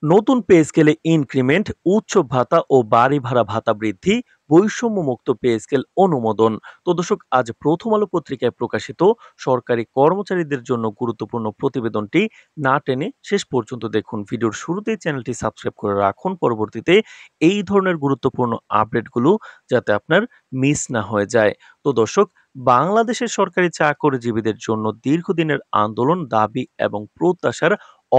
নতুন পে স্কেলে ইনক্রিমেন্ট, উচ্চ ভাতা ও বাড়ি ভাড়া ভাতা বৃদ্ধি, বৈষম্যমুক্ত পে স্কেল অনুমোদন। তো দর্শক, আজ প্রথম আলো পত্রিকায় প্রকাশিত সরকারি কর্মচারীদের জন্য গুরুত্বপূর্ণ প্রতিবেদনটি না টেনে শেষ পর্যন্ত দেখুন। ভিডিওর শুরুতেই চ্যানেলটি সাবস্ক্রাইব করে রাখুন, পরবর্তীতে এই ধরনের গুরুত্বপূর্ণ আপডেটগুলো যাতে আপনার মিস না হয়ে যায়। তো দর্শক, বাংলাদেশের সরকারি চাকরিজীবীদের জন্য দীর্ঘদিনের আন্দোলন, দাবি এবং প্রত্যাশার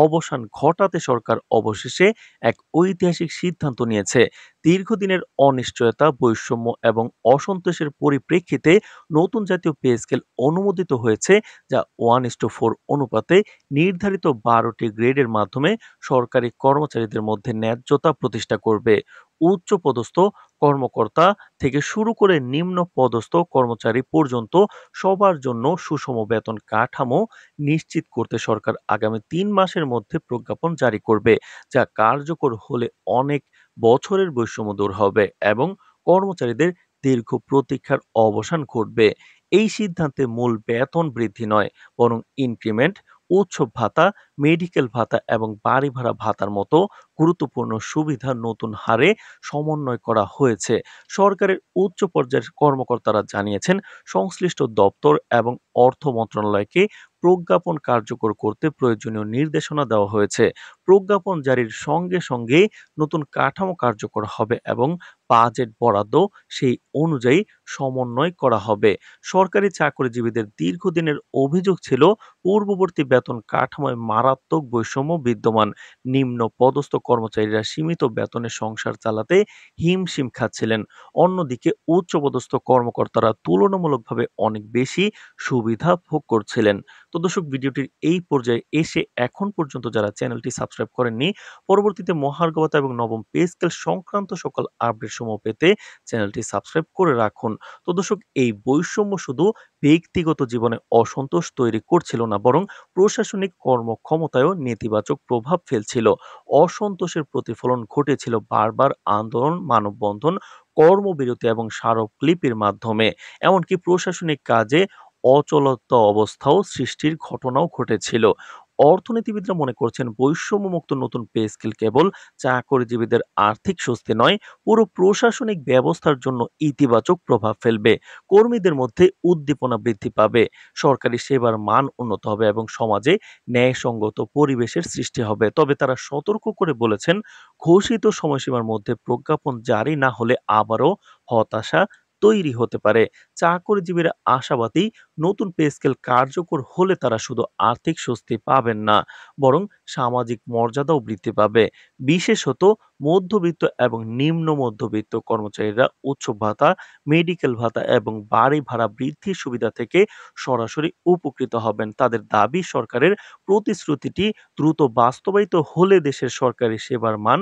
অবসান ঘটাতে সরকার অবশেষে এক ঐতিহাসিক সিদ্ধান্ত নিয়েছে। দীর্ঘদিনের অনিশ্চয়তা, বৈষম্য এবং অসন্তোষের পরিপ্রেক্ষিতে নতুন জাতীয় পে স্কেল অনুমোদিত হয়েছে, যা 1:4 অনুপাতে নির্ধারিত 12টি গ্রেডের মাধ্যমে সরকারি কর্মচারীদের মধ্যে ন্যায্যতা প্রতিষ্ঠা করবে। উচ্চপদস্থ কর্মকর্তা থেকে শুরু করে নিম্ন পদস্থ কর্মচারী পর্যন্ত সবার জন্য সুষম বেতন কাঠামো নিশ্চিত করতে সরকার আগামী ৩ মাসের মধ্যে প্রজ্ঞাপন জারি করবে, যা কার্যকর হলে অনেক বছরের বৈষম্য দূর হবে এবং কর্মচারীদের দীর্ঘ প্রতীক্ষার অবসান ঘটবে। এই সিদ্ধান্তে মূল বেতন বৃদ্ধি নয়, বরং ইনক্রিমেন্ট, উৎসব ভাতা, মেডিকেল ভাতা এবং বাড়ি ভাড়া ভাতার মতো গুরুত্বপূর্ণ সুবিধা নতুন হারে সমন্বয় করা হয়েছে। সরকারের উচ্চ পর্যায়ের কর্মকর্তারা জানিয়েছেন, সংশ্লিষ্ট দপ্তর এবং অর্থ মন্ত্রণালয়কে প্রজ্ঞাপন কার্যকর করতে প্রয়োজনীয় নির্দেশনা দেওয়া হয়েছে। প্রজ্ঞাপন জারির সঙ্গে সঙ্গে নতুন কাঠামো কার্যকর হবে এবং বাজেট বরাদ্দ সেই অনুযায়ী সমন্বয় করা হবে। সরকারি চাকরিজীবীদের দীর্ঘদিনের অভিযোগ ছিল, পূর্ববর্তী বেতন কাঠামোয় মারাত্মক বৈষম্য বিদ্যমান। নিম্ন পদস্থ কর্মচারীরা সীমিত বেতনে সংসার চালাতে হিমশিম খাচ্ছিলেন। অন্যদিকে উচ্চপদস্থ কর্মকর্তারা তুলনামূলকভাবে অনেক বেশি সুবিধা ভোগ করছিলেন। তো দর্শক, ভিডিওটির এই পর্যায়ে এসে এখন পর্যন্ত যারা চ্যানেলটি সাবস্ক্রাইব করেননি, পরবর্তীতে মহার্ঘ ভাতা এবং নবম পে স্কেল সংক্রান্ত সকল আপডেট সমূহ পেতে চ্যানেলটি সাবস্ক্রাইব করে রাখুন। তো দর্শক, এই বৈষম্য শুধু ব্যক্তিগত জীবনে অসন্তোষ তৈরি করছিল না, বরং প্রশাসনিক কর্মক্ষমতায়ও নেতিবাচক প্রভাব ফেলছিল। অসন্তোষের প্রতিফলন ঘটেছিল বারবার আন্দোলন, মানববন্ধন, কর্মবিরতি এবং স্মারকলিপির মাধ্যমে। এমনকি প্রশাসনিক কাজে অচলাবস্থা অবস্থাও সৃষ্টির ঘটনাও ঘটেছিল। অর্থনীতিবিদরা মনে করছেন, বৈষম্যমুক্ত নতুন পে স্কেল কেবল চাকরিজীবীদের আর্থিক স্বস্তি নয়, পুরো প্রশাসনিক ব্যবস্থার জন্য ইতিবাচক প্রভাব ফেলবে। কর্মীদের মধ্যে উদ্দীপনা বৃদ্ধি পাবে, সরকারি সেবার মান উন্নত হবে এবং সমাজে ন্যায়সঙ্গত পরিবেশের সৃষ্টি হবে। তবে তারা সতর্ক করে বলেছেন, ঘোষিত সময়সীমার মধ্যে প্রজ্ঞাপন জারি না হলে আবারও হতাশা তৈরি হতে পারে। চাকরিজীবীরা আশাবাদী, নতুন পে স্কেল কার্যকর হলে তারা শুধু আর্থিক স্বস্তি পাবেন না, বরং সামাজিক মর্যাদাও বৃদ্ধি পাবে। বিশেষত মধ্যবিত্ত এবং নিম্ন মধ্যবিত্ত কর্মচারীরা উৎসব ভাতা, মেডিকেল ভাতা এবং বাড়ি ভাড়া বৃদ্ধির সুবিধা থেকে সরাসরি উপকৃত হবেন। তাদের দাবি, সরকারের প্রতিশ্রুতিটি দ্রুত বাস্তবায়িত হলে দেশের সরকারি সেবার মান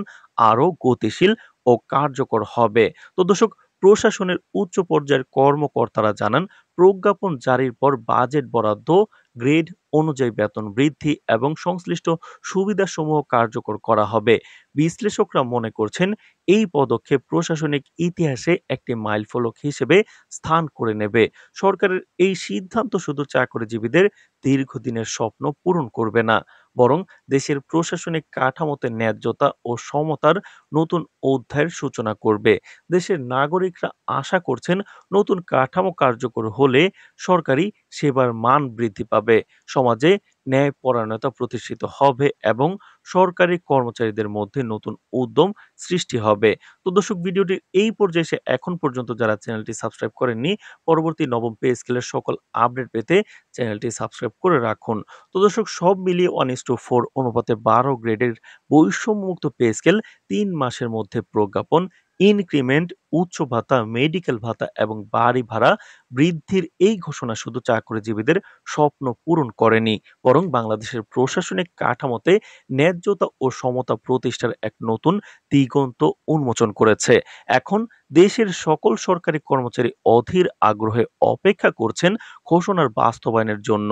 আরও গতিশীল ও কার্যকর হবে। তো দর্শক, প্রশাসনের উচ্চ পর্যায়ের কর্মকর্তারা জানান, প্রজ্ঞাপন জারির পর বাজেট বরাদ্দ, গ্রেড অনুযায়ী বেতন বৃদ্ধি এবং সংশ্লিষ্ট সুবিধাসমূহ কার্যকর করা হবে। বিশ্লেষকরা মনে করছেন, এই পদক্ষেপ প্রশাসনিক ইতিহাসে একটি মাইলফলক হিসেবে স্থান করে নেবে। সরকারের এই সিদ্ধান্ত শুধু চাকরিজীবীদের দীর্ঘদিনের স্বপ্ন পূরণ করবে না, বরং দেশের প্রশাসনিক কাঠামোতে ন্যায্যতা ও সমতার নতুন অধ্যায়ের সূচনা করবে। দেশের নাগরিকরা আশা করছেন, নতুন কাঠামো কার্যকর হলে সরকারি সেবার মান বৃদ্ধি পাবে, সমাজে ন্যায়পরায়ণতা প্রতিষ্ঠিত হবে এবং সরকারি কর্মচারীদের মধ্যে নতুন উদ্যম সৃষ্টি হবে। তো দর্শক, ভিডিওটির এই পর্যায়ে এসে এখন পর্যন্ত যারা চ্যানেলটি সাবস্ক্রাইব করেননি, পরবর্তী নবম পে স্কেলের সকল আপডেট পেতে চ্যানেলটি সাবস্ক্রাইব করে রাখুন। তো দর্শক, সব মিলিয়ে 1:4 অনুপাতে 12 গ্রেডের বৈষম্যমুক্ত পে স্কেল ৩ মাসের মধ্যে প্রজ্ঞাপন, ইনক্রিমেন্ট, উচ্চ ভাতা, মেডিকেল ভাতা এবং বাড়ি ভাড়া বৃদ্ধির এই ঘোষণা শুধু চাকরিজীবীদের স্বপ্ন পূরণ করেনি, বরং বাংলাদেশের প্রশাসনিক কাঠামোতে ন্যায্যতা ও সমতা প্রতিষ্ঠার এক নতুন দিগন্ত উন্মোচন করেছে। এখন দেশের সকল সরকারি কর্মচারী অধীর আগ্রহে অপেক্ষা করছেন ঘোষণার বাস্তবায়নের জন্য।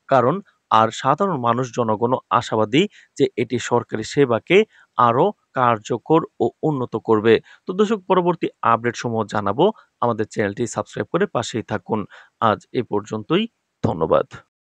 কারণ সাধারণ মানুষ, জনগণও আশাবাদী যে এটি সরকারি সেবাকে আরো কার্যকর ও উন্নত করবে। তো দর্শক, পরবর্তী আপডেট সমূহ জানাবো। আমাদের চ্যানেলটি সাবস্ক্রাইব করে পাশেই থাকুন। আজ এ পর্যন্তই। ধন্যবাদ।